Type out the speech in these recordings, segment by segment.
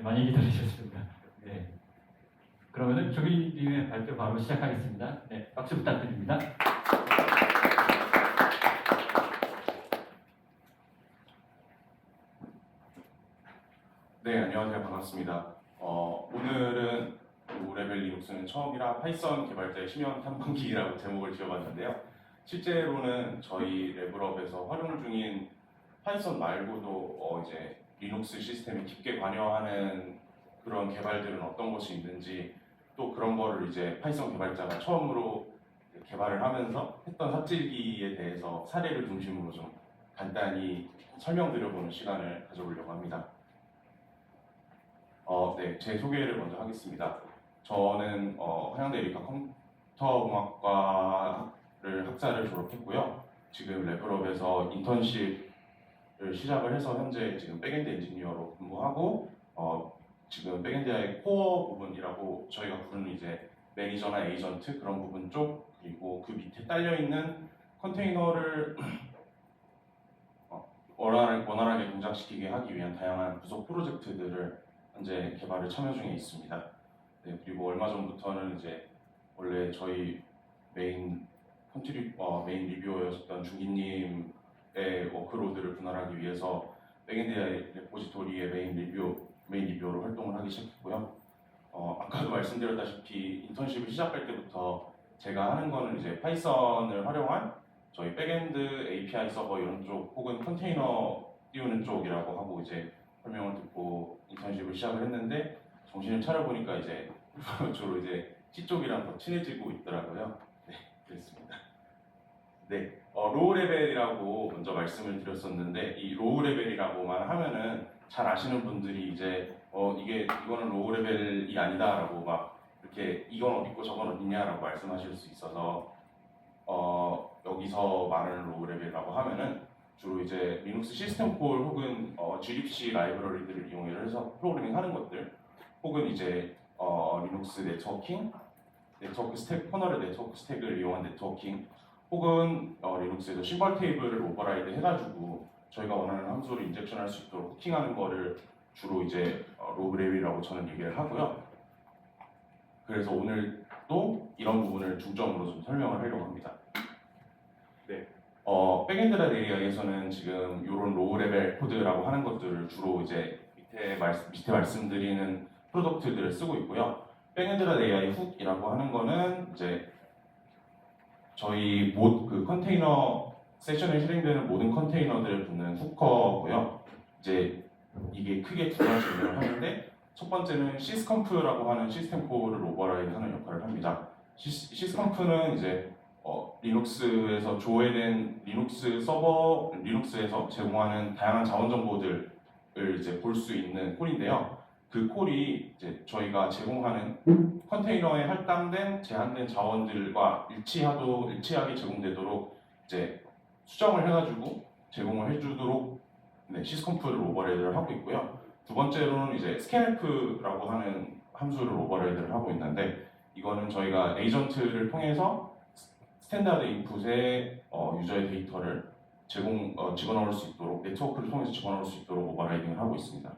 많이 기다리셨습니다. 네. 그러면은 조기님의 발표 바로 시작하겠습니다. 네, 박수 부탁드립니다. 네, 안녕하세요. 반갑습니다. 오늘은 로우레벨 리눅스는 처음이라 파이썬 개발자의 심연 탐방기라고 제목을 지어봤는데요. 실제로는 저희 레벨업에서 활용 중인 파이썬 말고도 이제 리눅스 시스템에 깊게 관여하는 그런 개발들은 어떤 것이 있는지, 또 그런 거를 이제 파이썬 개발자가 처음으로 개발을 하면서 했던 삽질기에 대해서 사례를 중심으로 좀 간단히 설명드려보는 시간을 가져보려고 합니다. 네, 제 소개를 먼저 하겠습니다. 저는 한양대 컴퓨터공학과를 학사를 졸업했고요. 지금 레벨업에서 인턴십을 시작을 해서 현재 지금 백엔드 엔지니어로 근무하고, 지금 백엔드의 코어 부분이라고 저희가 부르는 이제 매니저나 에이전트 그런 부분 쪽, 그리고 그 밑에 딸려 있는 컨테이너를 원활하게 동작시키게 하기 위한 다양한 부속 프로젝트들을 현재 개발에 참여 중에 있습니다. 네, 그리고 얼마 전부터는 이제 원래 저희 메인 리뷰어였던 중기님의 워크로드를 분할하기 위해서 백엔드 레포지토리의 메인 리뷰어로 활동을 하기 시작했고요. 아까도 말씀드렸다시피 인턴십을 시작할 때부터 제가 하는 거는 이제 파이썬을 활용한 저희 백엔드 API 서버 이런 쪽 혹은 컨테이너 띄우는 쪽이라고 하고 이제 설명을 듣고 인턴십을 시작을 했는데, 정신을 차려보니까 이제 주로 이제 C 쪽이랑 더 친해지고 있더라고요. 네, 그렇습니다. 네, 로우 레벨이라고 먼저 말씀을 드렸었는데, 이 로우 레벨이라고만 하면은 잘 아시는 분들이 이제 이거는 로우 레벨이 아니다라고 막 이렇게 이건 어디 있고 저건 어디냐라고 말씀하실 수 있어서 여기서 말하는 로우 레벨이라고 하면은 주로 이제 리눅스 시스템 콜 혹은 glibc 라이브러리들을 이용해서 프로그래밍 하는 것들, 혹은 이제 리눅스 네트워크 스택, 커널의 네트워크 스택을 이용한 네트워킹, 혹은 리눅스에서 심벌 테이블을 오버라이드 해가지고 저희가 원하는 함수를 인젝션할 수 있도록 후킹하는 거를 주로 이제 로우 레벨이라고 저는 얘기를 하고요. 그래서 오늘도 이런 부분을 중점으로 좀 설명을 하려고 합니다. 네. 백엔드라 AI에서는 지금 이런 로우 레벨 코드라고 하는 것들을 주로 이제 밑에 말씀드리는 프로덕트들을 쓰고 있고요. 백엔드라 AI 훅이라고 하는 거는 이제 저희 그 컨테이너 세션에 실행되는 모든 컨테이너들을 붙는 후커고요. 이제 이게 크게 두 가지 역할을 하는데, 첫 번째는 시스컴프라고 하는 시스템 콜을 오버라이드 하는 역할을 합니다. 시스컴프는 이제 리눅스에서 조회된 리눅스에서 제공하는 다양한 자원 정보들을 이제 볼 수 있는 콜인데요. 그 콜이 이제 저희가 제공하는 컨테이너에 할당된 제한된 자원들과 일치하게 제공되도록 이제 수정을 해가지고 제공을 해주도록 시스컴프를 오버레이드를 하고 있고요. 두 번째로는 이제 스캔프라고 하는 함수를 오버레이드를 하고 있는데, 이거는 저희가 에이전트를 통해서 스탠다드 인풋에 유저의 데이터를 집어넣을 수 있도록, 네트워크를 통해서 집어넣을 수 있도록 오버라이딩을 하고 있습니다.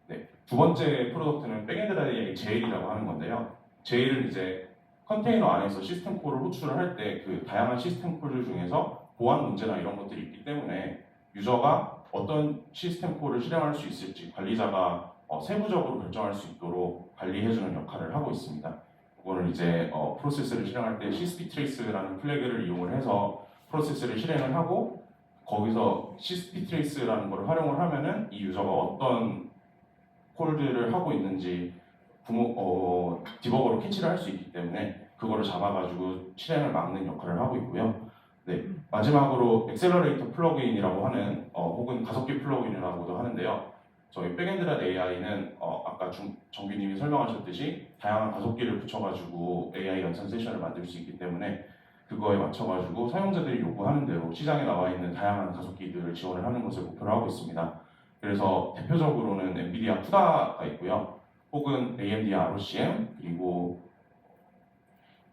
네, 두 번째 프로덕트는 백엔드 AI 제일이라고 하는 건데요. 제일은 이제 컨테이너 안에서 시스템 콜을 호출을 할 때 그 다양한 시스템 콜들 중에서 보안 문제나 이런 것들이 있기 때문에 유저가 어떤 시스템 콜을 실행할 수 있을지 관리자가 세부적으로 결정할 수 있도록 관리해주는 역할을 하고 있습니다. 그거를 이제 프로세스를 실행할 때 CSP 트레이스라는 플래그를 이용을 해서 프로세스를 실행을 하고, 거기서 CSP 트레이스라는 걸 활용을 하면은 이 유저가 어떤 콜들을 하고 있는지 디버거로 캐치를 할 수 있기 때문에 그거를 잡아가지고 실행을 막는 역할을 하고 있고요. 네, 마지막으로 엑셀러레이터 플러그인이라고 하는 혹은 가속기 플러그인이라고도 하는데요. 저희 백엔드라 AI는 아까 정규님이 설명하셨듯이 다양한 가속기를 붙여가지고 AI 연산 세션을 만들 수 있기 때문에 그거에 맞춰가지고 사용자들이 요구하는 대로 시장에 나와 있는 다양한 가속기들을 지원을 하는 것을 목표로 하고 있습니다. 그래서 대표적으로는 엔비디아 쿠다가 있고요. 혹은 AMD ROCm, 그리고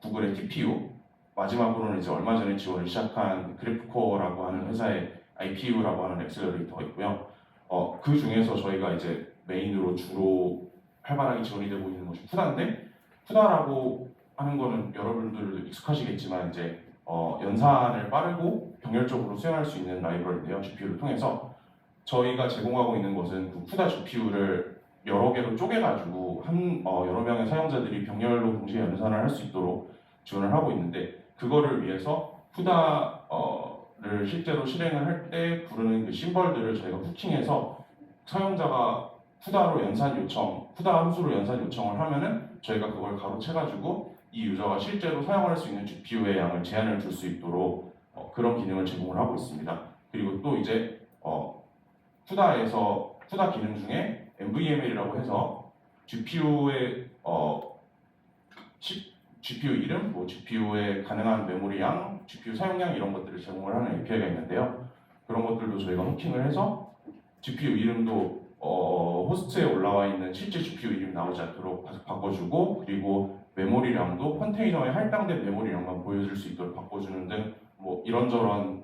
구글의 TPU, 마지막으로는 이제 얼마 전에 지원을 시작한 그래프코어라고 하는 회사의 IPU라고 하는 엑셀러레이터가 있고요. 그 중에서 저희가 이제 메인으로 주로 활발하게 지원이 되고 있는 것이 푸다인데, 푸다라고 하는 거는 여러분들도 익숙하시겠지만 이제 연산을 빠르고 병렬적으로 수행할 수 있는 라이브러리인데요. GPU를 통해서 저희가 제공하고 있는 것은 그 푸다 GPU를 여러 개로 쪼개가지고 여러 명의 사용자들이 병렬로 동시에 연산을 할 수 있도록 지원을 하고 있는데, 그거를 위해서 푸다를 실제로 실행을 할 때 부르는 그 심벌들을 저희가 후킹해서 사용자가 푸다로 연산 요청, 푸다 함수로 연산 요청을 하면은 저희가 그걸 가로채가지고 이 유저가 실제로 사용할 수 있는 GPU의 양을 제한을 줄 수 있도록 그런 기능을 제공을 하고 있습니다. 그리고 또 이제 푸다에서 푸다 기능 중에 NVML이라고 해서 GPU의 GPU 이름, GPU의 가능한 메모리 양, GPU 사용량 이런 것들을 제공을 하는 API가 있는데요. 그런 것들도 저희가 호킹을 해서 GPU 이름도 호스트에 올라와 있는 실제 GPU 이름 나오지 않도록 바꿔주고, 그리고 메모리량도 컨테이너에 할당된 메모리량만 보여줄 수 있도록 바꿔주는 등 뭐 이런저런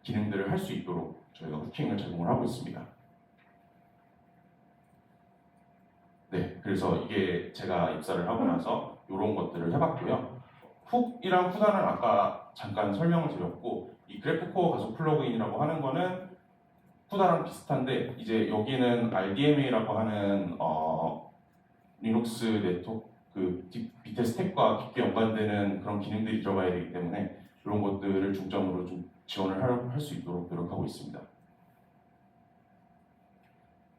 기능들을 할 수 있도록 저희가 후킹을 제공을 하고 있습니다. 네, 그래서 이게 제가 입사를 하고 나서 이런 것들을 해봤고요. 훅이랑 푸다는 아까 잠깐 설명을 드렸고, 이 그래프코어 가속 플러그인이라고 하는 거는 푸다랑 비슷한데, 이제 여기는 RDMA라고 하는 리눅스 네트워크 그 밑에 스택과 깊게 연관되는 그런 기능들이 들어가야 되기 때문에 이런 것들을 중점으로 좀 지원을 할 수 있도록 노력하고 있습니다.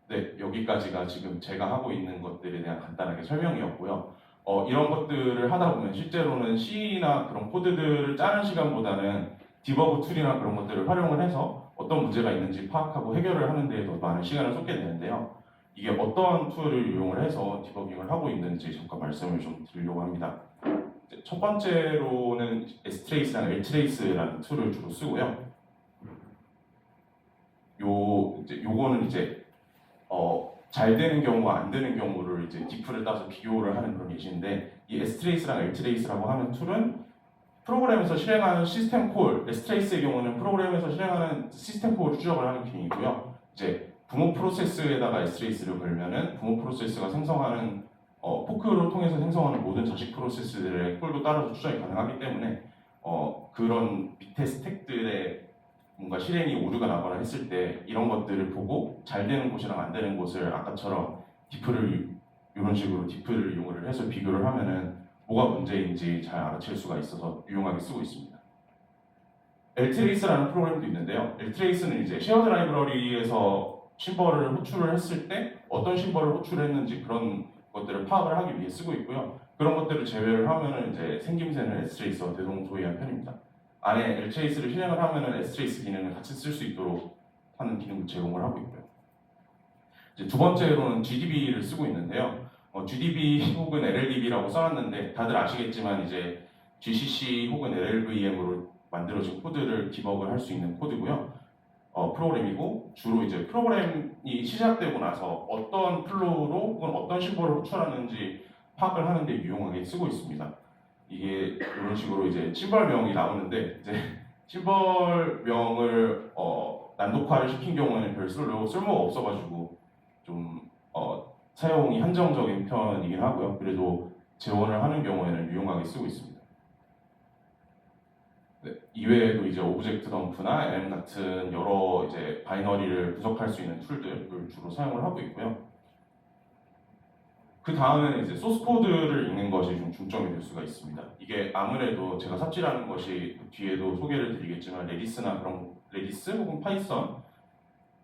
네, 여기까지가 지금 제가 하고 있는 것들에 대한 간단하게 설명이었고요. 이런 것들을 하다 보면 실제로는 C나 그런 코드들을 짜는 시간보다는 디버그 툴이나 그런 것들을 활용을 해서 어떤 문제가 있는지 파악하고 해결을 하는 데에 더 많은 시간을 쏟게 되는데요. 이게 어떤 툴을 이용을 해서 디버깅을 하고 있는지 잠깐 말씀을 좀 드리려고 합니다. 첫 번째로는 Strace랑 Ltrace라는 툴을 주로 쓰고요. 요거는 이제 잘 되는 경우와 안 되는 경우를 이제 diff를 따서 비교를 하는 그런 예시인데, 이 Strace랑 Ltrace라고 하는 툴은 프로그램에서 실행하는 시스템 콜, Strace의 경우는 프로그램에서 실행하는 시스템 콜을 추적을 하는 기능이고요. 이제 부모 프로세스에다가 Strace를 걸면은 부모 프로세스가 생성하는 포크로 통해서 생성하는 모든 자식 프로세스들의 콜도 따라서 추적이 가능하기 때문에 그런 밑에 스택들의 뭔가 실행이 오류가 나거나 했을 때 이런 것들을 보고 잘 되는 곳이랑 안 되는 곳을 아까처럼 이런 식으로 diff를 이용을 해서 비교를 하면은 뭐가 문제인지 잘 알아챌 수가 있어서 유용하게 쓰고 있습니다. Ltrace라는 프로그램도 있는데요. Ltrace는 이제 쉐어드 라이브러리에서 심벌을 호출을 했을 때 어떤 심벌을 호출했는지 그런 것들을 파악을 하기 위해 쓰고 있고요. 그런 것들을 제외를 하면은 이제 생김새는 Ltrace와 대동소이한 편입니다. 안에 Ltrace를 실행을 하면은 Ltrace 기능을 같이 쓸 수 있도록 하는 기능도 제공을 하고 있고요. 이제 두 번째로는 GDB를 쓰고 있는데요. GDB 혹은 LLDB라고 써놨는데 다들 아시겠지만 이제 GCC 혹은 LLVM으로 만들어진 코드를 디버그를 할 수 있는 코드고요. 프로그램이고 주로 이제 프로그램이 시작되고 나서 어떤 플로우로 혹은 어떤 심벌을 호출하는지 파악을 하는 데 유용하게 쓰고 있습니다. 이게 이런 식으로 이제 심벌명이 나오는데 이제 심벌명을 난독화를 시킨 경우에는 별 쓸모가 없어가지고 좀 사용이 한정적인 편이긴 하고요. 그래도 재원을 하는 경우에는 유용하게 쓰고 있습니다. 네, 이외에도 이제 오브젝트 덤프나 LM 같은 여러 이제 바이너리를 분석할 수 있는 툴들을 주로 사용을 하고 있고요. 그 다음에는 이제 소스 코드를 읽는 것이 좀 중점이 될 수가 있습니다. 이게 아무래도 제가 삽질하는 것이 뒤에도 소개를 드리겠지만 레디스 혹은 파이썬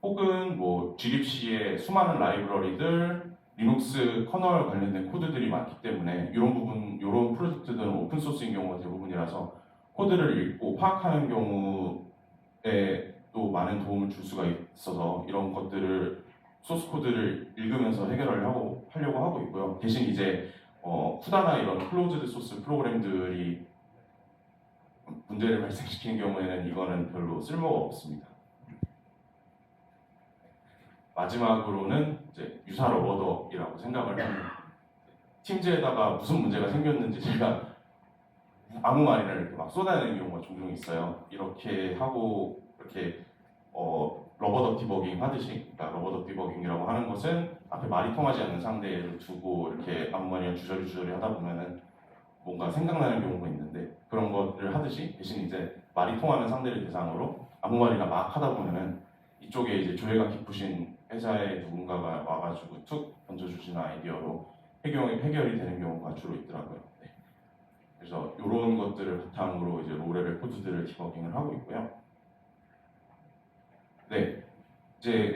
혹은 뭐 glibc의 수많은 라이브러리들, 리눅스 커널 관련된 코드들이 많기 때문에 이런 프로젝트들은 오픈 소스인 경우가 대부분이라서 코드를 읽고 파악하는 경우에 또 많은 도움을 줄 수가 있어서 이런 것들을 소스 코드를 읽으면서 하려고 하고 있고요. 대신 이제 푸다나 이런 클로즈드 소스 프로그램들이 문제를 발생시키는 경우에는 이거는 별로 쓸모가 없습니다. 마지막으로는 이제 유사 로버덕이라고 생각을 합니다. 팀즈에다가 무슨 문제가 생겼는지 제가 아무 말이나 이렇게 막 쏟아내는 경우가 종종 있어요. 이렇게 하고 이렇게 러버덕 디버깅 하듯이, 그러니까 러버덕 디버깅이라고 하는 것은 앞에 말이 통하지 않는 상대를 두고 이렇게 아무 말이나 주저리 하다 보면은 뭔가 생각나는 경우가 있는데, 그런 것을 하듯이 대신 이제 말이 통하는 상대를 대상으로 아무 말이나 막 하다 보면은 이쪽에 이제 조예가 깊으신 회사의 누군가가 와가지고 툭 던져주시는 아이디어로 해결이 되는 경우가 주로 있더라고요. 네. 그래서 이런 것들을 바탕으로 이제 로레벨 코드들을 디버깅을 하고 있고요. 네, 이제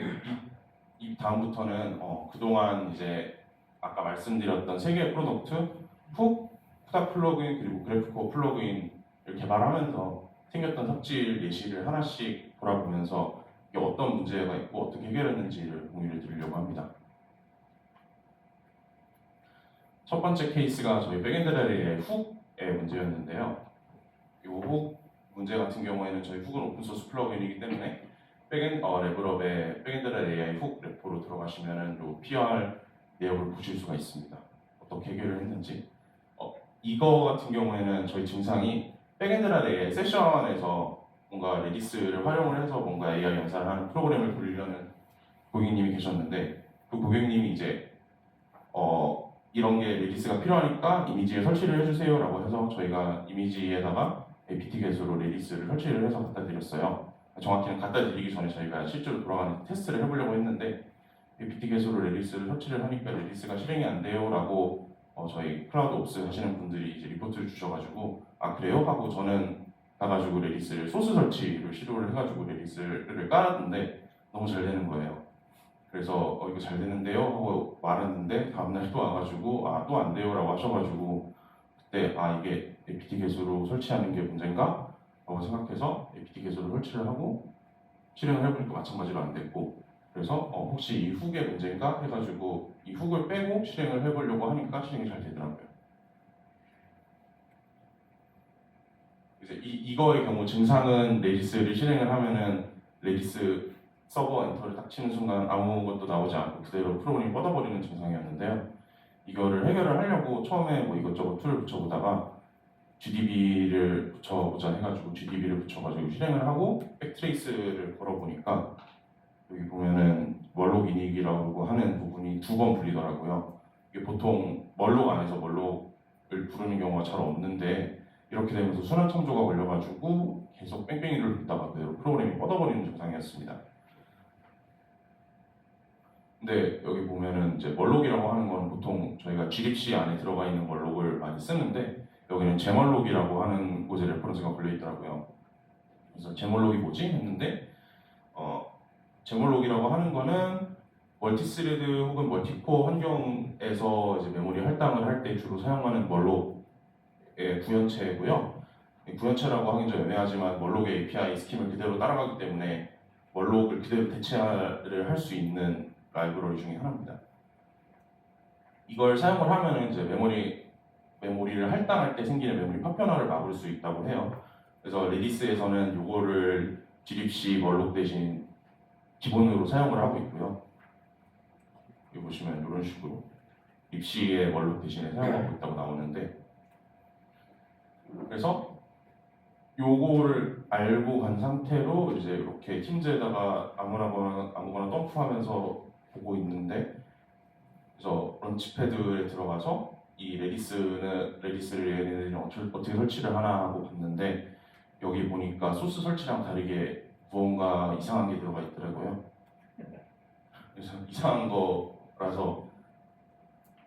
이 다음부터는 그동안 이제 아까 말씀드렸던 세 개의 프로덕트 후다 플러그인 그리고 그래프코 플러그인을 개발하면서 생겼던 삽질 예시를 하나씩 돌아보면서 이게 어떤 문제가 있고 어떻게 해결했는지를 공유를 드리려고 합니다. 첫 번째 케이스가 저희 백엔드랄의 훅의 문제였는데요. 이 훅 문제 같은 경우에는 저희 훅은 오픈소스 플러그인이기 때문에 레벨업의 백엔드랄 AI 훅 레포로 들어가시면은 이 PR 내역을 보실 수가 있습니다. 어떻게 해결을 했는지. 이거 같은 경우에는 저희 증상이 백엔드랄 AI 세션에서 뭔가 레디스를 활용을 해서 뭔가 AI 연산을 하는 프로그램을 돌리려는 고객님이 계셨는데, 그 고객님이 이제 이런 게 레디스가 필요하니까 이미지에 설치를 해주세요라고 해서 저희가 이미지에다가 APT 개수로 레디스를 설치를 해서 갖다 드렸어요. 정확히는 갖다 드리기 전에 저희가 실제로 돌아가는 테스트를 해보려고 했는데, APT 개수로 레디스를 설치를 하니까 레디스가 실행이 안 돼요라고 저희 클라우드 옵스 하시는 분들이 이제 리포트를 주셔가지고, 아 그래요? 하고 저는 가가지고 레디스를 소스 설치를 시도를 해가지고 레디스를 깔았는데 너무 잘 되는 거예요. 그래서 이거 잘 되는데요? 하고 말했는데 다음날 또 와가지고 아 또 안 돼요 라고 하셔가지고, 그때 아 이게 APT 개수로 설치하는 게 문제인가? 라고 생각해서 APT 개수를 설치를 하고 실행을 해보니까 마찬가지로 안 됐고, 그래서 혹시 이 훅의 문제인가? 해가지고 이 훅을 빼고 실행을 해보려고 하니까 실행이 잘 되더라고요. 이제 이거의 경우 증상은 레디스를 실행을 하면은 레디스 서버 엔터를 딱 치는 순간 아무것도 나오지 않고 그대로 프로그램이 뻗어버리는 증상이었는데요. 이거를 해결을 하려고 처음에 뭐 이것저것 툴을 붙여보다가 GDB를 붙여보자 해가지고 GDB를 붙여가지고 실행을 하고 백트레이스를 걸어보니까 여기 보면은 멀록 이닉이라고 하는 부분이 2번 불리더라고요. 이게 보통 멀록 안에서 멀록을 부르는 경우가 잘 없는데 이렇게 되면서 순환 창조가 걸려가지고 계속 뺑뺑이를 돌다가 그대로 프로그램이 뻗어버리는 증상이었습니다. 근데 여기 보면은 이제 멀록이라고 하는 건 보통 저희가 glibc 안에 들어가 있는 멀록을 많이 쓰는데, 여기는 제멀록이라고 하는 곳에 레퍼런스가 걸려 있더라고요. 그래서 제멀록이 뭐지? 했는데 제멀록이라고 하는 거는 멀티스레드 혹은 멀티코어 환경에서 이제 메모리 할당을 할 때 주로 사용하는 멀록의 구현체고요. 구현체라고 하긴 좀 애매하지만 멀록의 API 스킴을 그대로 따라가기 때문에 멀록을 그대로 대체를 할 수 있는 라이브러리 중에 하나입니다. 이걸 사용을 하면은 이제 메모리를 할당할 때 생기는 메모리 파편화를 막을 수 있다고 해요. 그래서 레디스에서는 이거를 glibc 멀록 대신 기본으로 사용을 하고 있고요. 여기 보시면 이런 식으로 libc의 멀록 대신에 사용하고 있다고 나오는데, 그래서 요거를 알고 간 상태로 이제 이렇게 팀즈에다가 아무거나 덤프하면서 보고 있는데, 그래서 런치패드에 들어가서 이 레디스를 얘네들이 어떻게 설치를 하나 하고 봤는데, 여기 보니까 소스 설치랑 다르게 무언가 이상한 게 들어가 있더라고요. 그래서 이상한 거라서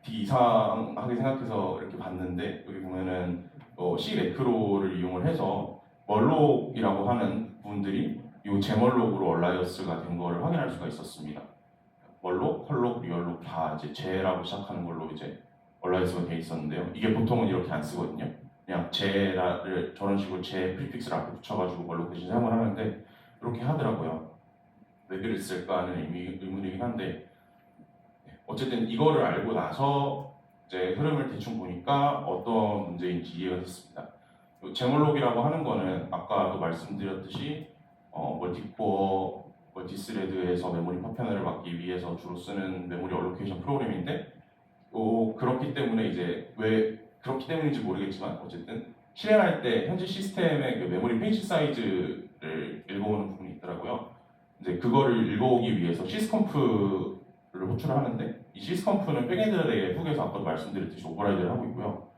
되게 이상하게 생각해서 이렇게 봤는데, 여기 보면은 C 매크로를 이용을 해서 멀록이라고 하는 부분들이 이 제멀록으로 얼라이어스가 된 거를 확인할 수가 있었습니다. 멀록, 컬록, 리얼록 다 이제 제라고 시작하는 걸로 이제 얼라이어스가 돼 있었는데요. 이게 보통은 이렇게 안 쓰거든요. 그냥 제를 저런 식으로 제 프리픽스를 앞에 붙여가지고 멀록 대신 사용을 하는데 이렇게 하더라고요. 왜 그랬을까 하는 의문이긴 한데, 어쨌든 이거를 알고 나서 이제 흐름을 대충 보니까 어떤 문제인지 이해가 됐습니다. 제멀록이라고 하는 거는 아까도 말씀드렸듯이 멀티코어, 멀티스레드에서 메모리 파편화를 막기 위해서 주로 쓰는 메모리 얼로케이션 프로그램인데, 그렇기 때문에 이제 왜 그렇기 때문인지 모르겠지만 어쨌든 실행할 때 현재 시스템의 그 메모리 페이지 사이즈를 읽어오는 부분이 있더라고요. 이제 그거를 읽어오기 위해서 시스컴프를 호출을 하는데 이 시스컴프는 백엔드의 훅에서 아까도 말씀드렸듯이 오버라이드를 하고 있고요.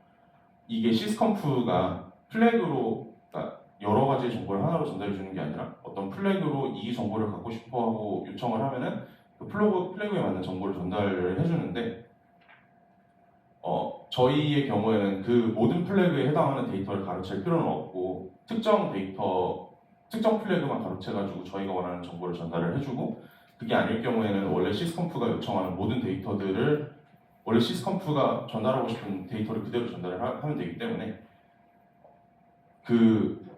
이게 시스컴프가 플래그로 그러니까 여러 가지 정보를 하나로 전달해 주는 게 아니라 어떤 플래그로 이 정보를 갖고 싶어하고 요청을 하면은 그 플래그에 맞는 정보를 전달을 해주는데 저희의 경우에는 그 모든 플래그에 해당하는 데이터를 가로챌 필요는 없고 특정 플래그만 가로채가지고 저희가 원하는 정보를 전달을 해주고 그게 아닐 경우에는 원래 시스컴프가 요청하는 모든 데이터들을 원래 시스컴프가 전달하고 싶은 데이터를 그대로 전달을 하면 되기 때문에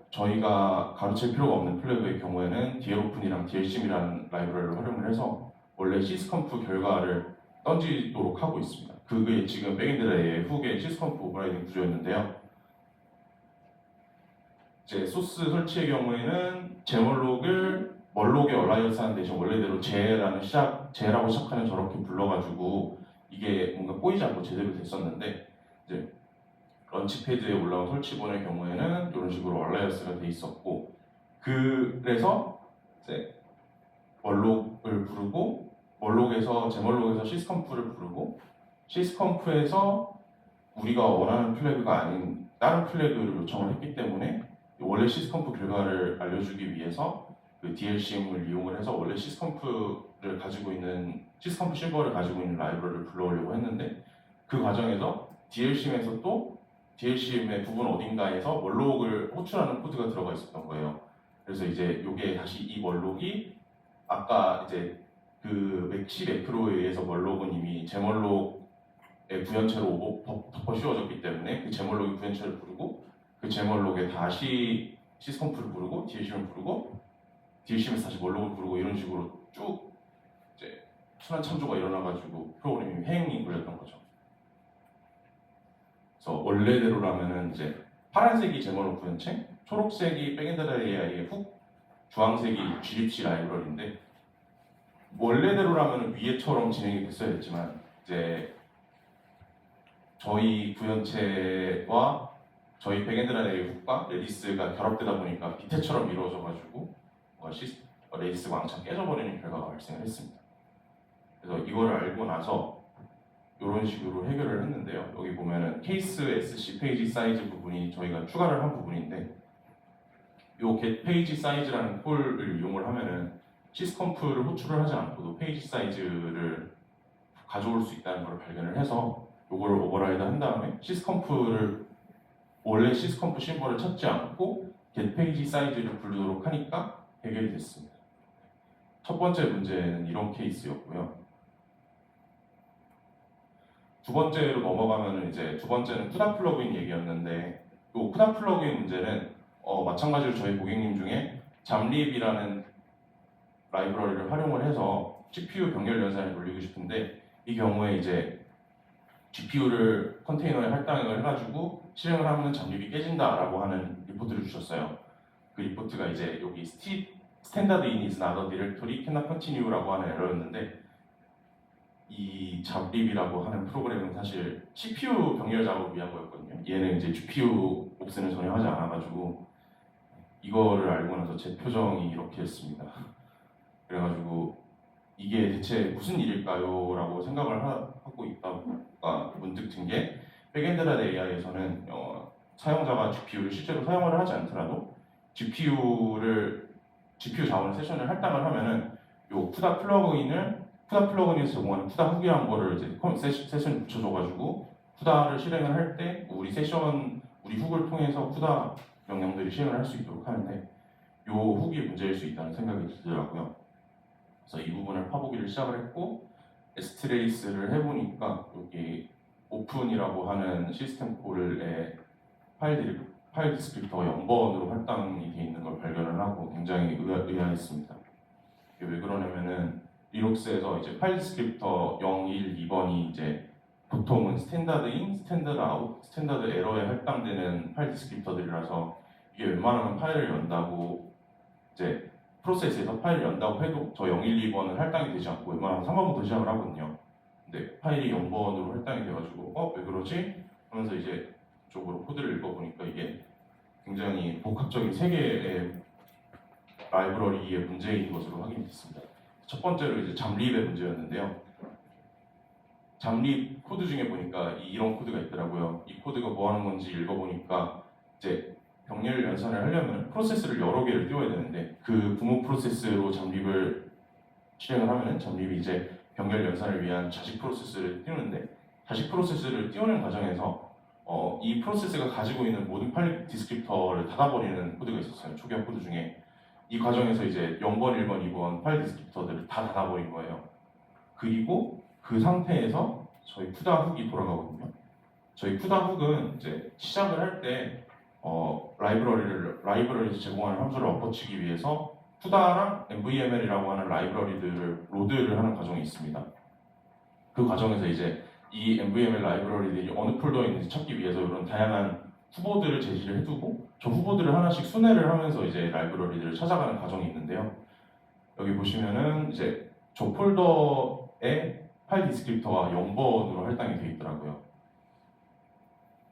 저희가 가로챌 필요가 없는 플래그의 경우에는 DL오픈이랑 DLSIM이라는 라이브러리를 활용을 해서 원래 시스컴프 결과를 던지도록 하고 있습니다. 그게 지금 백엔드의 훅의 시스컴프 오버라이딩 구조였는데요. 이제 소스 설치의 경우에는 제멀록을 멀록에 얼라이언스 하는 대신 원래대로 제라고 시작하는 저렇게 불러가지고 이게 뭔가 꼬이지 않고 제대로 됐었는데 이제 런치패드에 올라온 설치본의 경우에는 이런 식으로 얼라이언스가 돼 있었고 그래서 이제 멀록을 부르고 제멀록에서 시스컴프를 부르고 시스컴프에서 우리가 원하는 플래그가 아닌 다른 플래그를 요청을 했기 때문에 원래 시스컴프 결과를 알려주기 위해서 그 DLCM을 이용을 해서 원래 시스컴프를 가지고 있는 시스컴프 심벌을 가지고 있는 라이브러리를 불러오려고 했는데 그 과정에서 DLCM에서 또 DLCM의 부분 어딘가에서 멀록을 호출하는 코드가 들어가 있었던 거예요. 그래서 이제 이게 다시 이 멀록이 아까 이제 그 맥시 매크로에 의해서 멀록은 이미 제멀록의 구현체로 덮어 씌워졌기 때문에 그 제멀록의 구현체를 부르고 그 제멀록에 다시 시스컴프를 부르고 DLCM을 부르고 DLCM에서 다시 멀록을 부르고 이런 식으로 쭉 이제 순환 참조가 일어나가지고 프로그램이 행이 걸렸던 거죠. 그래서 원래대로라면은 이제 파란색이 제멀록 구현체, 초록색이 백엔드.ai의 훅, 주황색이 glibc 라이브러리인데 원래대로라면 위에처럼 진행이 됐어야 했지만 이제 저희 구현체와 저희 백엔드.ai 훅과 레디스가 결합되다 보니까 비태처럼 이루어져가지고 레디스가 왕창 깨져버리는 결과가 발생을 했습니다. 그래서 이거를 알고 나서 이런 식으로 해결을 했는데요. 여기 보면은 케이스 SC 페이지 사이즈 부분이 저희가 추가를 한 부분인데 요 get 페이지 사이즈라는 콜을 이용을 하면은 시스컴프를 호출을 하지 않고도 페이지 사이즈를 가져올 수 있다는 걸 발견을 해서 요거를 오버라이드 한 다음에 원래 시스컴프 심벌을 찾지 않고 get 페이지 사이즈를 부르도록 하니까 해결이 됐습니다. 첫 번째 문제는 이런 케이스였고요. 두 번째로 넘어가면은 이제 두 번째는 쿠다 플러그인 얘기였는데 이 쿠다 플러그인 문제는 마찬가지로 저희 고객님 중에 잠립이라는 라이브러리를 활용을 해서 GPU 병렬 연산을 돌리고 싶은데 이 경우에 이제 GPU를 컨테이너에 할당을 해가지고 실행을 하면 잠립이 깨진다라고 하는 리포트를 주셨어요. 그 리포트가 이제 여기 standard in is not a directory cannot continue라고 하는 에러였는데 이 잠립이라고 하는 프로그램은 사실 CPU 병렬 작업을 위한 거였거든요. 얘는 이제 GPU 옵스는 전혀 하지 않아가지고 이거를 알고 나서 제 표정이 이렇게 했습니다. 그래가지고 이게 대체 무슨 일일까요? 라고 생각을 하고 있다가 문득 든 게 백엔드.ai에서는 사용자가 GPU를 실제로 사용을 하지 않더라도 GPU 자원 세션을 할당을 하면은 요 쿠다 플러그인에서 제공하는 쿠다 훅이라는 거를 이제 세션에 붙여줘가지고 쿠다를 실행을 할 때 우리 훅을 통해서 쿠다 명령들이 실행을 할 수 있도록 하는데 요 훅이 문제일 수 있다는 생각이 들더라고요. 그래서 이 부분을 파보기를 시작을 했고 스트레이스를 해보니까 여기 오픈이라고 하는 시스템 콜의 파일 디스크립터가 0번으로 할당이 되어 있는 걸 발견을 하고 굉장히 의아했습니다. 이게 왜 그러냐면은 리눅스에서 이제 파일 디스크립터 0, 1, 2번이 이제 보통은 스탠다드 인, 스탠다드 아웃, 스탠다드 에러에 할당되는 파일 디스크립터들이라서 이게 웬만하면 파일을 연다고 이제 프로세스에서 파일을 연다고 해도 저 0, 1, 2번은 할당이 되지 않고 웬만하면 3번부터 시작을 하거든요. 근데 파일이 0번으로 할당이 돼가지고 왜 그러지? 하면서 이제 쪽으로 코드를 읽어보니까 이게 굉장히 복합적인 세 개의 라이브러리의 문제인 것으로 확인이 됐습니다. 첫 번째로 이제 잠립의 문제였는데요. 잠립 코드 중에 보니까 이런 코드가 있더라고요. 이 코드가 뭐 하는 건지 읽어보니까 이제 병렬 연산을 하려면 프로세스를 여러 개를 띄워야 되는데 그 부모 프로세스로 잠립을 실행을 하면은 잠립이 이제 병렬 연산을 위한 자식 프로세스를 띄우는데 자식 프로세스를 띄우는 과정에서 이 프로세스가 가지고 있는 모든 파일 디스크립터를 닫아버리는 코드가 있었어요. 초기화 코드 중에. 이 과정에서 이제 0번, 1번, 2번 파일 디스크립터들을 다 닫아버린 거예요. 그리고 그 상태에서 저희 푸다 훅이 돌아가거든요. 저희 푸다 훅은 이제 시작을 할 때 라이브러리에서 제공하는 함수를 엎어치기 위해서 푸다랑 MVML이라고 하는 라이브러리들을 로드를 하는 과정이 있습니다. 그 과정에서 이제 이 MVML 라이브러리들이 어느 폴더에 있는지 찾기 위해서 이런 다양한 후보들을 제시를 해두고 저 후보들을 하나씩 순회를 하면서 이제 라이브러리들을 찾아가는 과정이 있는데요. 여기 보시면은 이제 저 폴더에 파일 디스크립터가 0번으로 할당이 되어 있더라고요.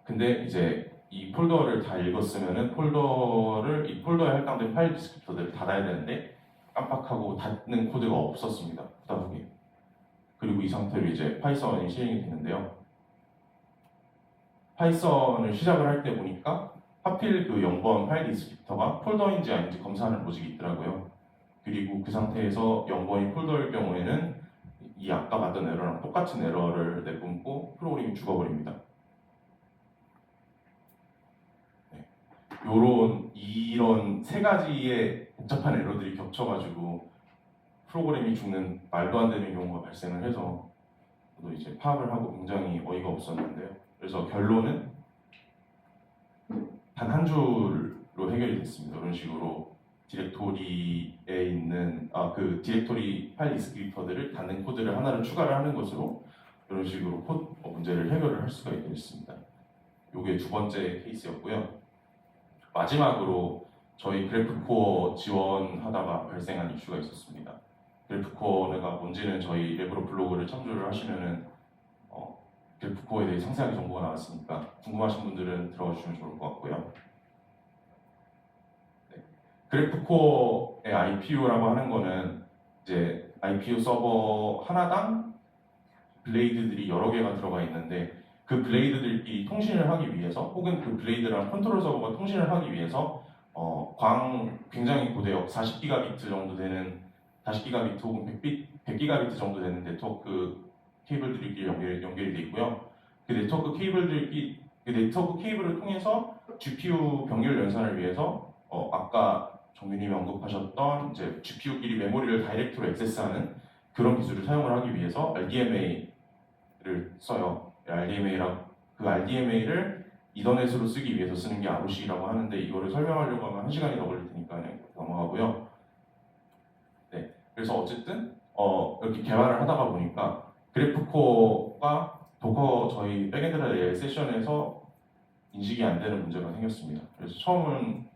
근데 이제 이 폴더를 다 읽었으면은 이 폴더에 할당된 파일 디스크립터들을 닫아야 되는데 깜빡하고 닫는 코드가 없었습니다. 후다후에. 그리고 이 상태로 이제 파이썬이 실행이 되는데요. 파이썬을 시작을 할 때 보니까 하필 그 0번 파일 디스크립터가 폴더인지 아닌지 검사하는 로직이 있더라고요. 그리고 그 상태에서 0번이 폴더일 경우에는 이 아까 봤던 에러랑 똑같은 에러를 내뿜고 프로그램이 죽어버립니다. 이런 세 가지의 복잡한 에러들이 겹쳐가지고 프로그램이 죽는 말도 안 되는 경우가 발생을 해서 저도 이제 파악을 하고 굉장히 어이가 없었는데요. 그래서 결론은 단 한 줄로 해결이 됐습니다. 이런 식으로 디렉토리에 있는 그 디렉토리 파일 디스크립터들을 닫는 코드를 하나를 추가를 하는 것으로 이런 식으로 문제를 해결을 할 수가 있게 됐습니다. 이게 두 번째 케이스였고요. 마지막으로 저희 그래프코어 지원하다가 발생한 이슈가 있었습니다. 그래프코어가 뭔지는 저희 레브로 블로그를 참조를 하시면은 그래프코어에 대해 상세하게 정보가 나왔으니까 궁금하신 분들은 들어가 주시면 좋을 것 같고요. 네. 그래프코어의 IPU라고 하는 거는 이제 IPU 서버 하나당 블레이드들이 여러 개가 들어가 있는데 그 블레이드들끼리 통신을 하기 위해서 혹은 그 블레이드랑 컨트롤 서버가 통신을 하기 위해서 굉장히 고대역 40기가비트 정도 되는 40기가비트 혹은 100기가비트 정도 되는 네트워크 케이블들끼리 연결이 돼 있고요. 그 네트워크 케이블을 통해서 GPU 병렬 연산을 위해서 아까 정규님이 언급하셨던 이제 GPU끼리 메모리를 다이렉트로 액세스하는 그런 기술을 사용을 하기 위해서 RDMA를 써요. 그 RDMA를 이더넷으로 쓰기 위해서 쓰는 게 ROC라고 하는데 이거를 설명하려고 하면 1시간이 더 걸릴 테니까 그냥 넘어가고요. 네, 그래서 어쨌든 이렇게 개발을 하다가 보니까 그래프코어가 도커 저희 백엔드 세션에서 인식이 안 되는 문제가 생겼습니다. 그래서 처음은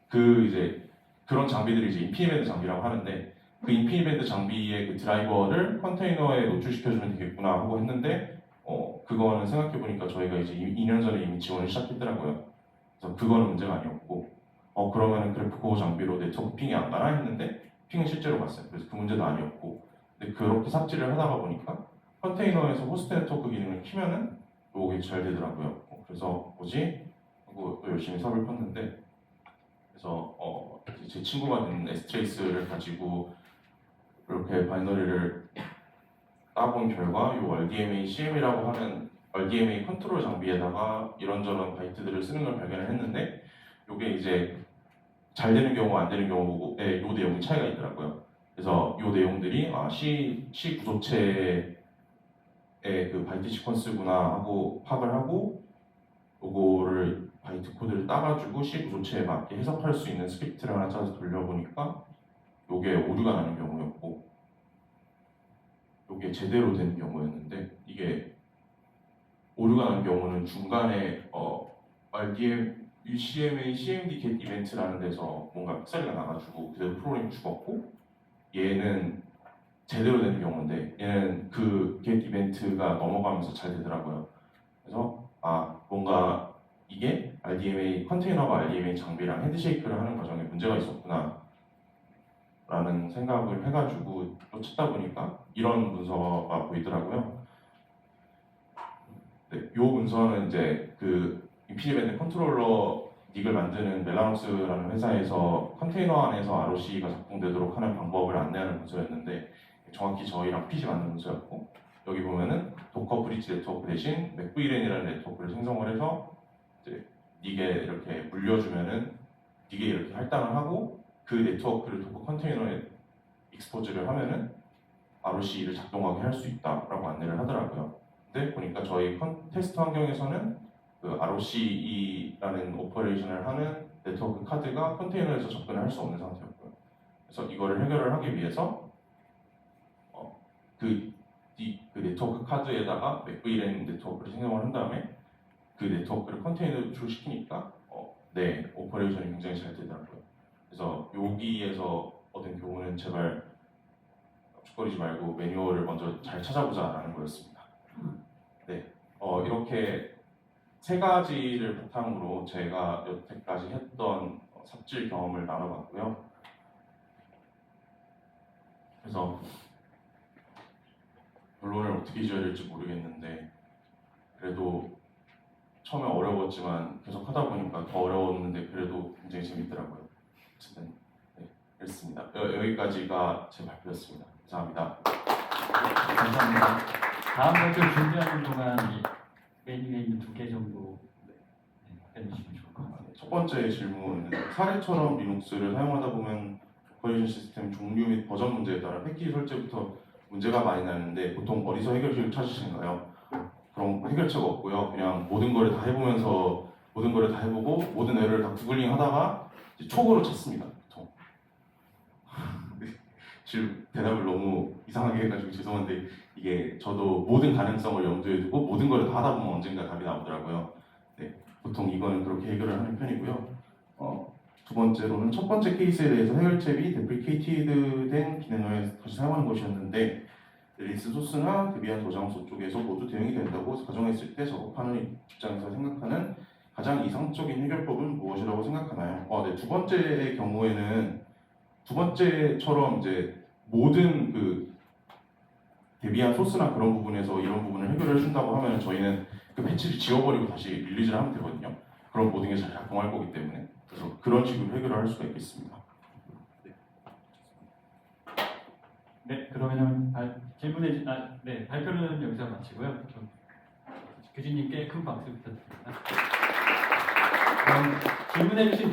그런 장비들이 이제 인피니밴드 장비라고 하는데 그 인피니밴드 장비의 그 드라이버를 컨테이너에 노출시켜주면 되겠구나 하고 했는데 그거는 생각해보니까 저희가 이제 2년 전에 이미 지원을 시작했더라고요. 그래서 그거는 문제가 아니었고 그러면은 그래프코어 장비로 네트워크 핑이 안 가나 했는데 핑은 실제로 갔어요. 그래서 그 문제도 아니었고 근데 그렇게 삽질을 하다가 보니까 컨테이너에서 호스트 네트워크 기능을 키면은 이게 잘 되더라고요. 그래서 뭐지? 하고 또 열심히 삽을 폈는데 그래서 제 친구가 된 S트레이스를 가지고 이렇게 바이너리를 따본 결과 이 RDMA CM이라고 하는 RDMA 컨트롤 장비에다가 이런저런 바이트들을 쓰는 걸 발견을 했는데 이게 이제 잘 되는 경우 안 되는 경우에 이 내용이 차이가 있더라고요. 그래서 이 내용들이 C 구조체의 그 바이트 시퀀스구나 하고 파악을 하고 요거를 바이트 코드를 따가지고 C 구조체에 맞게 해석할 수 있는 스크립트를 하나 짜서 돌려보니까 요게 오류가 나는 경우였고 요게 제대로 된 경우였는데 이게 오류가 나는 경우는 중간에 UCMA CMD get 이벤트라는 데서 뭔가 픽사리가 나가지고 그대로 프로그램이 죽었고 얘는 제대로 되는 경우인데 얘는 그 get 이벤트가 넘어가면서 잘 되더라고요. 그래서 뭔가 이게 RDMA 컨테이너가 RDMA 장비랑 핸드쉐이크를 하는 과정에 문제가 있었구나 라는 생각을 해가지고 또 찾다 보니까 이런 문서가 보이더라고요. 네, 이 문서는 이제 그 인피니밴드 컨트롤러 닉을 만드는 멜라노스라는 회사에서 컨테이너 안에서 ROC가 작동되도록 하는 방법을 안내하는 문서였는데 정확히 저희랑 핏이 맞는 문서였고 여기 보면은 도커 브릿지 네트워크 대신 맥브이렌이라는 네트워크를 생성을 해서 이제 닉에 이렇게 물려주면은 닉에 이렇게 할당을 하고 그 네트워크를 도커 컨테이너에 익스포즈를 하면은 ROC를 작동하게 할 수 있다라고 안내를 하더라고요. 근데 보니까 저희 테스트 환경에서는 그 ROCE라는 오퍼레이션을 하는 네트워크 카드가 컨테이너에서 접근을 할 수 없는 상태였고요. 그래서 이거를 해결을 하기 위해서 그 네트워크 카드에다가 맥브이렌 네트워크를 생성을 한 다음에 그 네트워크를 컨테이너로 시키니까 네, 오퍼레이션이 굉장히 잘 되더라고요. 그래서 여기에서 얻은 교훈은 제발 죽거리지 말고 매뉴얼을 먼저 잘 찾아보자라는 거였습니다. 네, 이렇게 세 가지를 바탕으로 제가 여태까지 했던 삽질 경험을 나눠봤고요. 그래서 결론을 어떻게 지어야 될지 모르겠는데 그래도 처음에 어려웠지만 계속 하다 보니까 더 어려웠는데 그래도 굉장히 재밌더라고요. 어쨌든 네, 그렇습니다. 여기까지가 제 발표였습니다. 감사합니다. 감사합니다. 다음 발표 준비하는 동안 메뉴에 있는 2개 정도 해주시면 좋을 것 같습니다. 첫 번째 질문은 사례처럼 리눅스를 사용하다 보면 오퍼레이션 시스템 종류 및 버전 문제에 따라 패키지 설치부터 문제가 많이 나는데 보통 어디서 해결책을 찾으시는가요? 그런 해결책 없고요. 그냥 모든 거를 다 해보면서 모든 거를 다 해보고 모든 에러를 다 구글링 하다가 이제 촉으로 찾습니다. 보통. 지금 대답을 너무 이상하게 해가지고 죄송한데 이게 저도 모든 가능성을 염두에 두고 모든 거를 다 하다 보면 언젠가 답이 나오더라고요. 네, 보통 이거는 그렇게 해결을 하는 편이고요. 두 번째로는 첫 번째 케이스에 대해서 해결책이 데프리케이티드 된 기능을 다시 사용하는 것이었는데 리스 소스나 데비안 저장소 쪽에서 모두 대응이 된다고 가정했을 때 작업하는 입장에서 생각하는 가장 이상적인 해결법은 무엇이라고 생각하나요? 네, 두 번째의 경우에는 두 번째처럼 이제 모든 그 데비안 소스나 그런 부분에서 이런 부분을 해결해 준다고 하면 저희는 그 패치를 지워버리고 다시 릴리즈를 하면 되거든요. 그럼 모든 게 잘 작동할 거기 때문에 그래서 그런 식으로 해결을 할 수가 있겠습니다. 네, 그러면은 발표는 여기서 마치고요. 교수님께 큰 박수 부탁드립니다. 질문해 주신